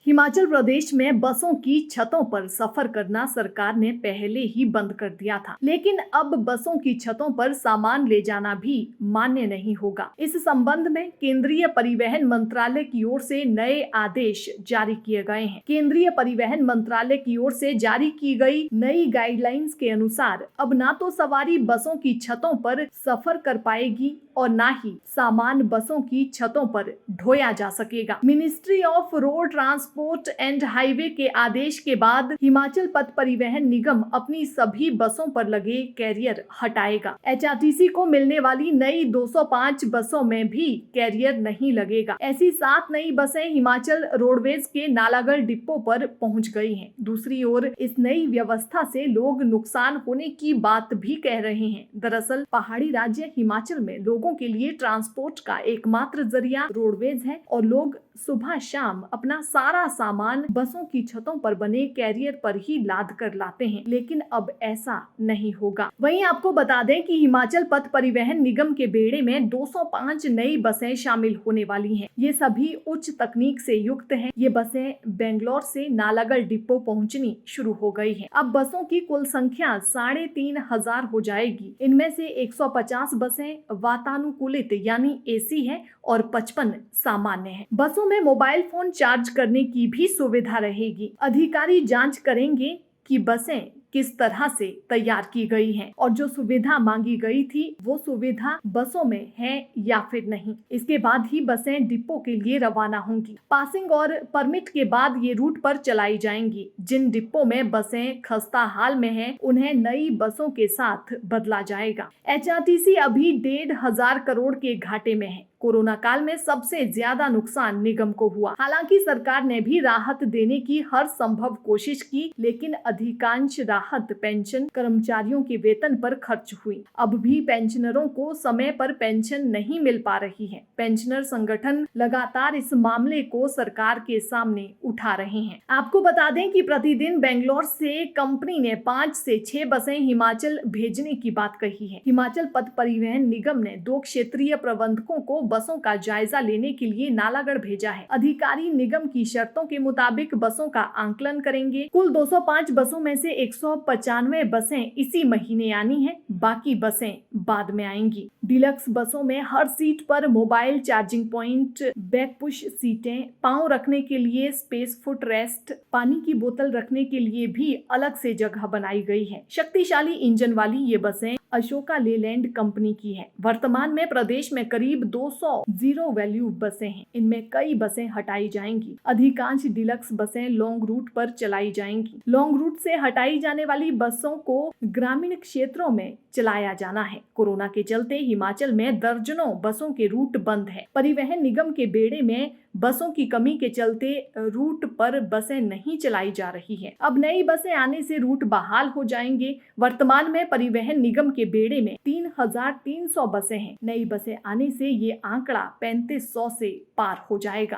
हिमाचल प्रदेश में बसों की छतों पर सफर करना सरकार ने पहले ही बंद कर दिया था, लेकिन अब बसों की छतों पर सामान ले जाना भी मान्य नहीं होगा। इस संबंध में केंद्रीय परिवहन मंत्रालय की ओर से नए आदेश जारी किए गए हैं। केंद्रीय परिवहन मंत्रालय की ओर से जारी की गई नई गाइडलाइंस के अनुसार अब ना तो सवारी बसों की छतों पर सफर कर पाएगी और ना ही सामान बसों की छतों पर ढोया जा सकेगा। Ministry of road transport and highway के आदेश के बाद हिमाचल पथ परिवहन निगम अपनी सभी बसों पर लगे कैरियर हटाएगा। एचआरटीसी को मिलने वाली नई 205 बसों में भी कैरियर नहीं लगेगा। ऐसी 7 नई बसें हिमाचल रोडवेज के नालागढ़ डिपो पर पहुंच गई हैं। दूसरी ओर इस नई व्यवस्था से लोग नुकसान होने की बात भी कह रहे हैं। दरअसल पहाड़ी राज्य हिमाचल में लोगों के लिए ट्रांसपोर्ट का एकमात्र जरिया रोडवेज है और लोग सुबह शाम अपना सारा सामान बसों की छतों पर बने कैरियर पर ही लाद कर लाते हैं, लेकिन अब ऐसा नहीं होगा। वहीं आपको बता दें कि हिमाचल पथ परिवहन निगम के बेड़े में 205 नई बसें शामिल होने वाली हैं। ये सभी उच्च तकनीक से युक्त हैं। ये बसें बेंगलोर से नालागढ़ डिपो पहुंचनी शुरू हो गई है। अब बसों की कुल संख्या 3,500 हो जाएगी। इनमें से 150 बसें वातानुकूलित यानी एसी है और 55 सामान्य है। बसों में मोबाइल फोन चार्ज करने की भी सुविधा रहेगी। अधिकारी जांच करेंगे कि बसें किस तरह से तैयार की गई हैं और जो सुविधा मांगी गई थी वो सुविधा बसों में है या फिर नहीं। इसके बाद ही बसें डिपो के लिए रवाना होंगी। पासिंग और परमिट के बाद ये रूट पर चलाई जाएंगी। जिन डिपो में बसें खस्ता हाल में हैं, उन्हें नई बसों के साथ बदला जाएगा। एचआरटीसी अभी 1,500 करोड़ के घाटे में है। कोरोना काल में सबसे ज्यादा नुकसान निगम को हुआ। हालांकि सरकार ने भी राहत देने की हर संभव कोशिश की, लेकिन अधिकांश राहत पेंशन कर्मचारियों के वेतन पर खर्च हुई। अब भी पेंशनरों को समय पर पेंशन नहीं मिल पा रही है। पेंशनर संगठन लगातार इस मामले को सरकार के सामने उठा रहे हैं। आपको बता दें कि प्रतिदिन बेंगलोर से कंपनी ने 5 से 6 बसें हिमाचल भेजने की बात कही है। हिमाचल पथ परिवहन निगम ने 2 क्षेत्रीय प्रबंधकों को बसों का जायजा लेने के लिए नालागढ़ भेजा है। अधिकारी निगम की शर्तों के मुताबिक बसों का आंकलन करेंगे। कुल 205 बसों में से 195 बसें इसी महीने आनी है, बाकी बसें बाद में आएंगी। डिलक्स बसों में हर सीट पर mobile charging point, back push सीटें, पांव रखने के लिए स्पेस फुट रेस्ट, पानी की बोतल रखने के लिए भी अलग से जगह बनाई गई है। शक्तिशाली इंजन वाली ये बसें अशोका लेलैंड कंपनी की है। वर्तमान में प्रदेश में करीब 200 जीरो वैल्यू बसें हैं। इनमें कई बसें हटाई जाएंगी। अधिकांश डिलक्स बसें लॉन्ग रूट पर चलाई जाएंगी। लॉन्ग रूट से हटाई जाने वाली बसों को ग्रामीण क्षेत्रों में चलाया जाना है। कोरोना के चलते हिमाचल में दर्जनों बसों के रूट बंद है। परिवहन निगम के बेड़े में बसों की कमी के चलते रूट पर बसें नहीं चलाई जा रही है। अब नई बसें आने से रूट बहाल हो जाएंगे। वर्तमान में परिवहन निगम के बेड़े में 3,300 बसें हैं। नई बसें आने से ये आंकड़ा 3,500 से पार हो जाएगा।